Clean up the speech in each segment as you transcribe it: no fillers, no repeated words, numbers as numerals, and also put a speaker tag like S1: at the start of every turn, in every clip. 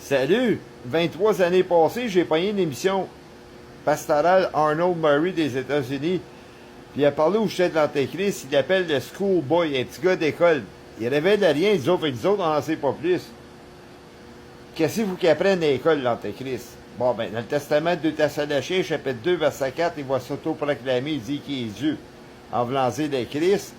S1: Salut! 23 années passées, j'ai pogné une émission pastorale Arnold Murray des États-Unis. Puis il a parlé au chef de l'Antéchrist, il appelle le schoolboy, un petit gars d'école. Il révèle rien, il dit, oh, fait que nous autres, on n'en sait pas plus. Qu'est-ce qu'il faut qu'il apprenne à l'école, l'Antéchrist? Bon, ben, dans le Testament de 2 Thessaloniciens, chapitre 2, verset 4, il va s'auto-proclamer, il dit qu'il est Dieu, en voulant dire le Christ.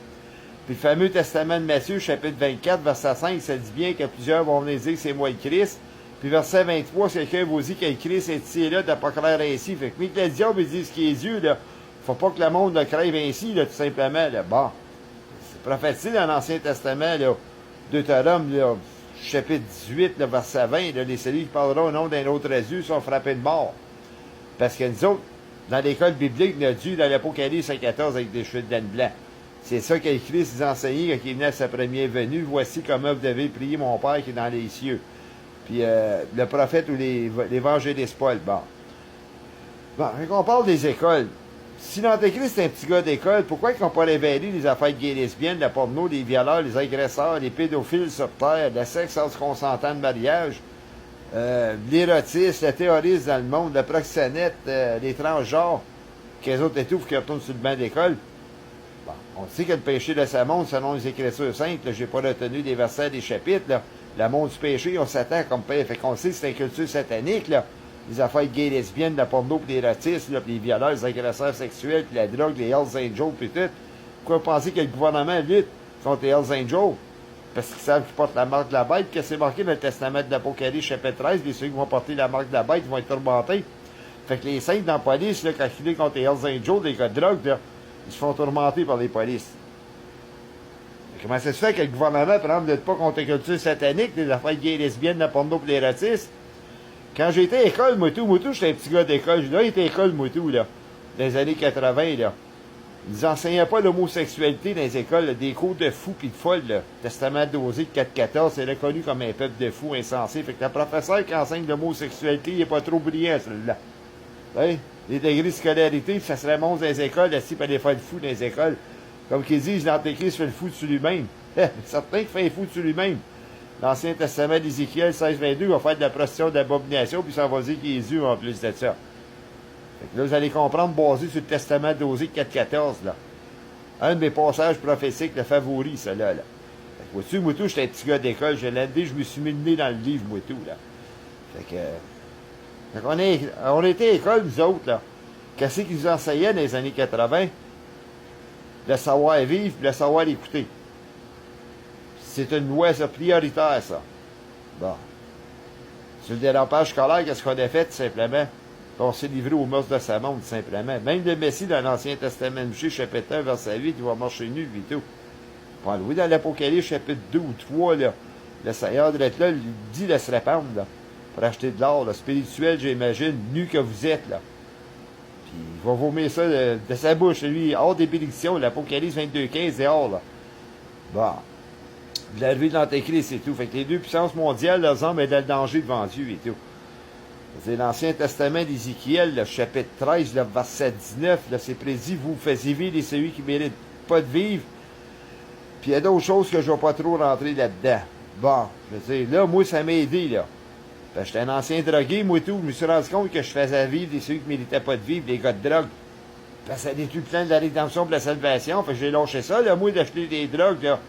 S1: Puis le fameux Testament de Matthieu, chapitre 24, verset 5, ça dit bien que plusieurs vont venir dire que c'est moi le Christ. Puis verset 23, quelqu'un vous dit que le Christ est ici et là, de pas croire ainsi. Fait que, mais que le diable il dit ce qui est Dieu, là, faut pas que le monde le crève ainsi, là, tout simplement, là. Bon, c'est prophétisé dans l'Ancien Testament, là, Deutéronome, là, chapitre 18, là, verset 20, là, les celui qui parleront au nom d'un autre Dieu sont frappés de mort. Parce que nous autres, dans l'école biblique, notre Dieu, dans l'Apocalypse 5.14, avec des cheveux de laine blanc. C'est ça que le Christ nous enseignait quand il venait à sa première venue. Voici comment vous devez prier mon Père qui est dans les cieux. Puis le prophète ou l'évangéliste Paul. Bon, on parle des écoles. Si l'Antéchrist est un petit gars d'école, pourquoi ils n'ont pas révélé les affaires gays lesbiennes, la porno, les violeurs, les agresseurs, les pédophiles sur terre, le sexe hors consentant de mariage, l'érotisme, le terrorisme dans le monde, le proxénète, les transgenres, qu'elles autres étouffent qui retournent sur le banc d'école? Bon, on sait que le péché de sa monde, selon les Écritures saintes, je n'ai pas retenu des versets des chapitres, là, le monde du péché, on s'attend comme père. Fait qu'on sait que c'est une culture satanique, là. Les affaires gays, lesbiennes, la porno, puis l'érotisme, puis les violeurs, les agresseurs sexuels, puis la drogue, les Hells Angels, puis tout. Pourquoi vous pensez que le gouvernement lutte contre les Hells Angels? Parce qu'ils savent qu'ils portent la marque de la bête, que c'est marqué dans le Testament de l'Apocalypse, chapitre 13, et ceux qui vont porter la marque de la bête, ils vont être tourmentés. Fait que les saints dans la police, là, quand ils luttent contre les Hells Angels, les gars de drogue, là, ils se font tourmenter par les polices. Comment ça se fait que le gouvernement, par exemple, ne lutte pas contre les cultures sataniques, les affaires gays, lesbiennes, la porno et l'érotisme? Quand j'étais à l'école, moi tout, j'étais un petit gars d'école. Là, j'étais à l'école, moi tout, là. Dans les années 80, là. Ils enseignaient pas l'homosexualité dans les écoles, là, des cours de fous pis de folles, là. Testament d'Osée de 4.14, c'est reconnu comme un peuple de fous insensés. Fait que le professeur qui enseigne l'homosexualité, il est pas trop brillant, celui-là. Hein? Les degrés de scolarité, ça serait bon dans les écoles, assis pour aller faire le fou dans les écoles. Comme qu'ils disent, l'Antéchrist fait le fou sur lui-même. Certain qu'il fait le fou sur lui-même. L'Ancien Testament d'Ézéchiel 16.22 va faire de la prostitution d'abomination, puis ça va dire qu'il est Dieu en plus de ça. Fait que là, vous allez comprendre, basé sur le Testament d'Osée 4.14, là. Un de mes passages prophétiques, le favori, ça là. Fait que, vois-tu, moi tout, j'étais un petit gars d'école, je me suis mis le nez dans le livre, moi tout, là. Fait que on était à l'école, nous autres, là. Qu'est-ce qu'ils nous enseignaient dans les années 80? Le savoir-vivre, le savoir écouter. C'est une loi, ça, prioritaire, ça. Bon. Sur le dérapage scolaire, qu'est-ce qu'on a fait, tout simplement? On s'est livré aux mœurs de sa monde, tout simplement. Même le Messie, dans l'Ancien Testament de Michée, chapitre 1, verset 8, il va marcher nu, lui, tout. Bon, oui, dans l'Apocalypse, chapitre 2 ou 3, là, le Seigneur de l'être là, il dit de se répandre, là, pour acheter de l'or, là, spirituel, j'imagine, nu que vous êtes, là. Puis, il va vomir ça de sa bouche, lui, hors des bénédictions, l'Apocalypse 22.15 est hors, là. Bon. L'arrivée de l'Antéchrist et tout. Fait que les deux puissances mondiales, leurs hommes est dans le danger devant Dieu et tout. C'est l'Ancien Testament d'Ézéchiel, le chapitre 13, le verset 19, là, c'est prédit, vous faisiez vivre les celui qui ne méritent pas de vivre. Puis il y a d'autres choses que je ne vais pas trop rentrer là-dedans. Bon, je veux dire, là, moi, ça m'a aidé, là. J'étais un ancien drogué, moi tout. Je me suis rendu compte que je faisais vivre les celui qui ne méritaient pas de vivre, les gars de drogue. Parce que ça détruit le plan de la rédemption pour la salvation. Fait que j'ai lâché ça, là, moi, d'acheter des drogues, là.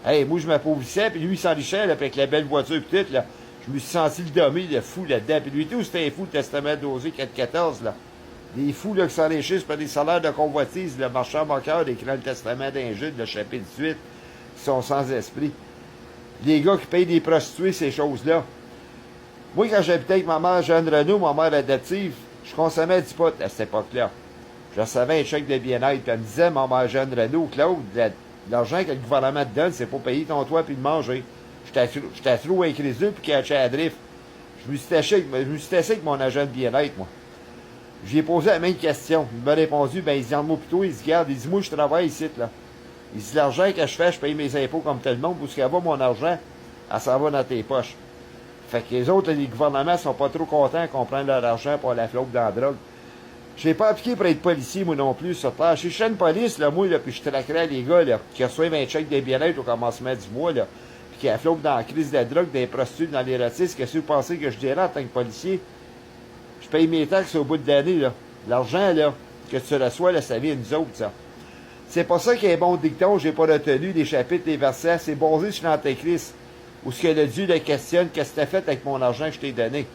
S1: Hey, moi, je m'appauvrissais, puis lui, il s'enrichait, là, avec la belle voiture, puis tout, là. Je me suis senti le dommer, le fou là-dedans. Puis lui, tout, c'était un fou, le Testament d'Osée 4.14, là. Des fous, là, qui s'enrichissent par des salaires de convoitise, le marchand moqueur, écrit le Testament d'Injude, le chapitre 18, qui sont sans esprit. Les gars qui payent des prostituées, ces choses-là. Moi, quand j'habitais avec ma mère Jeanne Renaud, ma mère adoptive, je consommais du pot à cette époque-là. Je recevais un chèque de bien-être, puis elle me disait, ma mère Jeanne Renaud, Claude, l'argent que le gouvernement te donne, c'est pour payer ton toit puis de manger. J'étais trop incrédule puis catché à la drift. Je me suis tassé avec mon agent de bien-être, moi. J'ai posé la même question. Il m'a répondu, ben, il dit, moi plutôt, il se garde, il dit, moi, je travaille ici, là. Il dit, l'argent que je fais, je paye mes impôts comme tout le monde, où ce qu'elle va, mon argent, elle s'en va dans tes poches. Fait que les autres, les gouvernements sont pas trop contents qu'on prenne leur argent pour la flotte dans la drogue. J'ai pas appliqué pour être policier, moi non plus, sur terre. Je suis chaîne police, là, moi, là, puis je traquerais les gars, là, qui reçoivent un chèque de bien-être au commencement du mois, là, puis puis qui afflopent dans la crise de la drogue, des prostituées, dans l'érotisme, qu'est-ce que vous pensez que je dirais en tant que policier? Je paye mes taxes au bout de l'année, là. L'argent, là, que tu reçois, là, ça vient de nous autres, ça. C'est pas ça qu'il y a un bon dicton, j'ai pas retenu les chapitres, les versets, c'est basé sur l'Antéchrist, où ce que le Dieu le questionne, qu'est-ce que tu as fait avec mon argent que je t'ai donné?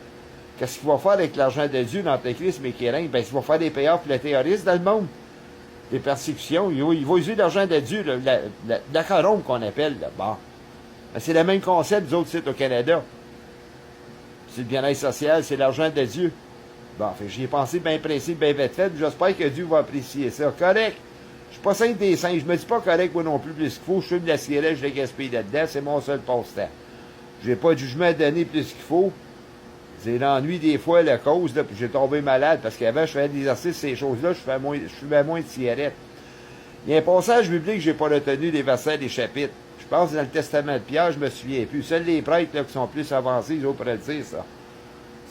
S1: Qu'est-ce qu'il va faire avec l'argent de Dieu, l'Antéchrist, mais qui règne? Ben, il va faire des payoffs pour les terroristes dans le monde. Des persécutions. Il va user l'argent de Dieu, là, la corrompe qu'on appelle, là. Bon. Ben, c'est le même concept, nous autres, sites au Canada. C'est le bien-être social, c'est l'argent de Dieu. Bon, fait, j'y ai pensé bien précis, bien vite fait, j'espère que Dieu va apprécier ça. Correct. Je suis pas saint des saints, je me dis pas correct, moi non plus, plus qu'il faut. Je fume de la cigarette, je la gaspille là-dedans, c'est mon seul passe-temps. J'ai pas de jugement à donner plus qu'il faut. C'est l'ennui des fois, la cause, là, puis j'ai tombé malade, parce qu'avant, je faisais des exercices, ces choses-là, je fumais moins de cigarettes. Il y a un passage biblique que j'ai pas retenu, des versets, des chapitres. Je pense que dans le Testament de Pierre, je me souviens plus. Seuls les prêtres, là, qui sont plus avancés, ils ont pourraient le dire, ça.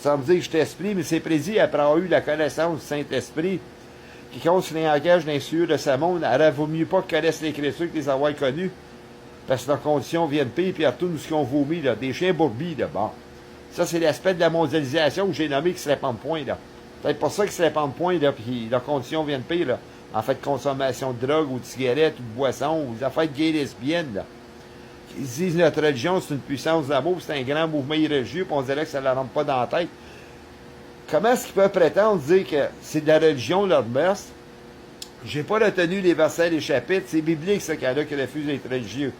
S1: Ça me dit que je suis esprit, mais c'est prédit après avoir eu la connaissance du Saint-Esprit, qui compte sur les langages d'insueur de sa monde, alors vaut mieux pas qu'ils connaissent l'Écriture que les avoir connus, parce que leurs conditions viennent pire, puis ils retournent ce qu'ils ont vomi, là, des chiens bourbis, là, bon. Ça, c'est l'aspect de la mondialisation que j'ai nommé qui se répand de point, là. Peut-être pour ça qu'ils se répandent de point, là, puis leurs conditions viennent pire, là. En fait, de consommation de drogue, ou de cigarettes, ou de boissons, ou des affaires de gays lesbiennes, là. Ils disent notre religion, c'est une puissance d'amour, c'est un grand mouvement religieux, puis on dirait que ça ne leur rentre pas dans la tête. Comment est-ce qu'ils peuvent prétendre dire que c'est de la religion, leur mœurs? J'ai pas retenu les versets, les chapitres. C'est biblique, ce cas-là, qui refuse d'être religieux.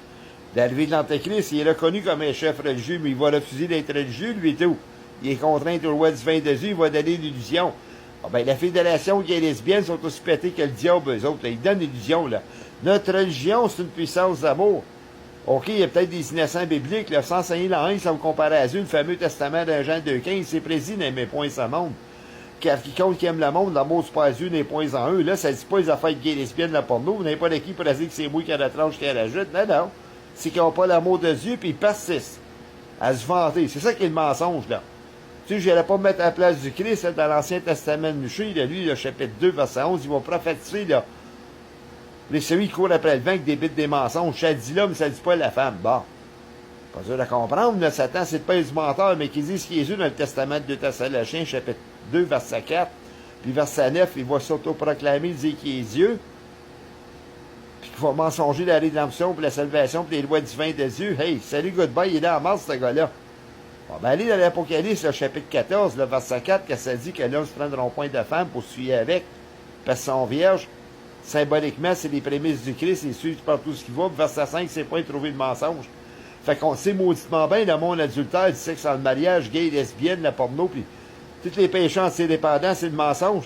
S1: L'arrivée de l'Antéchrist, il est reconnu comme un chef religieux, mais il va refuser d'être religieux, lui, et tout. Il est contraint aux lois divines de Dieu, il va donner l'illusion. Ah ben, la fédération qui est lesbienne sont aussi pétés que le diable, eux autres. Là. Ils donnent l'illusion, là. Notre religion, c'est une puissance d'amour. OK, il y a peut-être des innocents bibliques, là, sans enseigner la haine, ça vous compare à Dieu, le fameux testament d'un Jean 2,15, c'est précis, n'aimez point ce monde. Car quiconque qui aime le monde, l'amour c'est pas à Dieu, n'est point en eux. Là, ça dit pas les affaires de gays lesbiennes, la porno, vous n'avez pas de qui pour dire que c'est moi qui a la tranche qui a la jute. Non, non. C'est qu'ils n'ont pas l'amour de Dieu, puis ils persistent à se vanter. C'est ça qui est le mensonge, là. Tu sais, je n'allais pas me mettre à la place du Christ, là, dans l'Ancien Testament de Michée, là, lui, le chapitre 2, verset 11, il va prophétiser, là. Les celui qui court après le vent, qui débite des mensonges. Ça dit l'homme, ça dit pas la femme. Bon. Pas dur à comprendre, là, Satan, c'est pas du menteur, mais qui dit ce qui est Jésus dans le Testament de 2 Thessaloniciens, chapitre 2, verset 4. Puis verset 9, il va s'auto-proclamer, dire qu'il est Dieu. Puis qu'il va mensonger la rédemption, pour la salvation, pour les lois divines de Dieu. Hey, salut, goodbye, il est là en mars, ce gars-là. Bon, ben, allez dans l'Apocalypse, le chapitre 14, le verset 4, que ça dit que l'homme se prendra point de femme pour se suivre avec, parce qu'ils sont vierges. Symboliquement, c'est les prémices du Christ, ils suivent partout ce qu'il va. Verset 5, c'est pas trouver le mensonge. Fait qu'on sait mauditement bien le monde adultère, du sexe en mariage, gay, lesbienne, la porno, puis tous les péchés antidépendants, c'est le mensonge.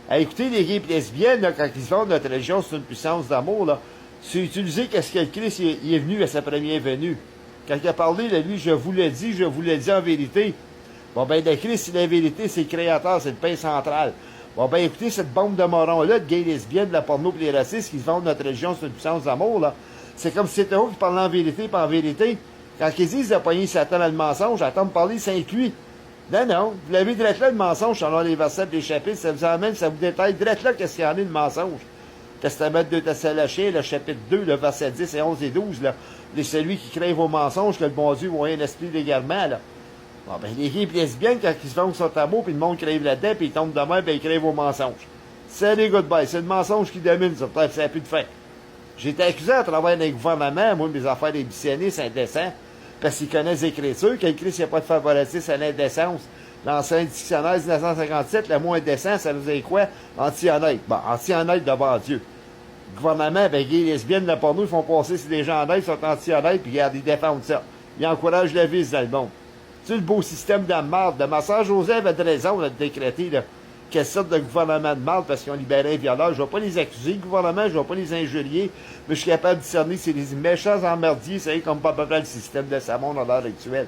S1: Écoutez, les gays et lesbiennes, là, quand ils se vendent notre religion, c'est une puissance d'amour, là. C'est utiliser qu'est-ce que le Christ il est venu à sa première venue. Quand il a parlé, là, lui, je vous l'ai dit en vérité. Bon, ben, le Christ, c'est la vérité, c'est le créateur, c'est le pain central. Bon, ben, écoutez, cette bande de morons-là, de gays, lesbiennes, de la porno et les racistes qui se vendent notre religion, c'est une puissance d'amour, là. C'est comme si c'était eux qui parlaient en vérité, pas en vérité. Quand ils disent de pogner Satan dans le mensonge, attendre parler, c'est lui. Non, non. Vous l'avez direct là, le mensonge, selon les versets des chapitres, ça vous emmène, ça vous détaille direct là qu'est-ce qu'il y en a, le mensonge. Testament de 2 Thessaloniciens, le chapitre 2, le verset 10 et 11 et 12, là. C'est celui qui crée vos mensonges, que le bon Dieu voit un esprit d'égarement, là. Bon, ben, les gays et les lesbiennes, quand ils se vendent sur amour, puis le monde crève là-dedans, puis ils tombent de même, ben, ils créent vos mensonges. Salut, goodbye. C'est le mensonge qui domine, ça. Peut-être ça n'a plus de fin. J'ai été accusé à travers les gouvernements, moi, mes affaires d'émissionnistes indécents, parce qu'ils connaissent l'écriture, qu'il n'y a pas de favoritisme à l'indécence. L'ancien dictionnaire 1957, le mot indécent, ça nous dit quoi? Anti-honnête. Bon, anti-honnête devant Dieu. Le gouvernement, ben, gays, lesbiennes, la porno, ils font passer sur des gens honnêtes, ils sont anti-honnêtes, puis regarde, ils défendent ça. Ils encouragent la vie, dans le monde. Tu sais, le beau système de marde. De ma sœur Joseph avait raison de décréter, là, quelle sorte de gouvernement de marde parce qu'ils ont libéré les violeurs. Je ne vais pas les accuser, le gouvernement, je ne vais pas les injurier, mais je suis capable de discerner que c'est des méchants emmerdiers, c'est comme pas à peu près le système de sa monde à l'heure actuelle.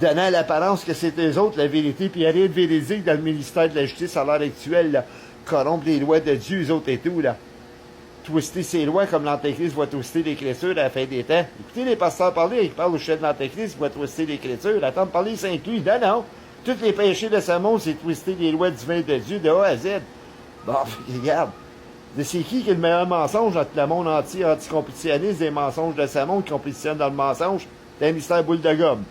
S1: Donnant l'apparence que c'est eux autres, la vérité, puis il n'y a rien de véridique dans le ministère de la Justice à l'heure actuelle, là, corrompre les lois de Dieu, eux autres et tout, là. Twister ses lois comme l'Antéchrist va twister l'Écriture à la fin des temps. Écoutez les pasteurs parler, ils parlent au chef de l'Antéchrist, il va twister l'Écriture. Attends de parler, c'est inclus. Non, non. Tous les péchés de ce monde, c'est twister les lois divines de Dieu de A à Z. Bon, regarde. C'est qui est le meilleur mensonge entre le monde entier anticompétitionniste, des mensonges de Samon qui compétitionnent dans le mensonge? C'est un mystère boule de gomme.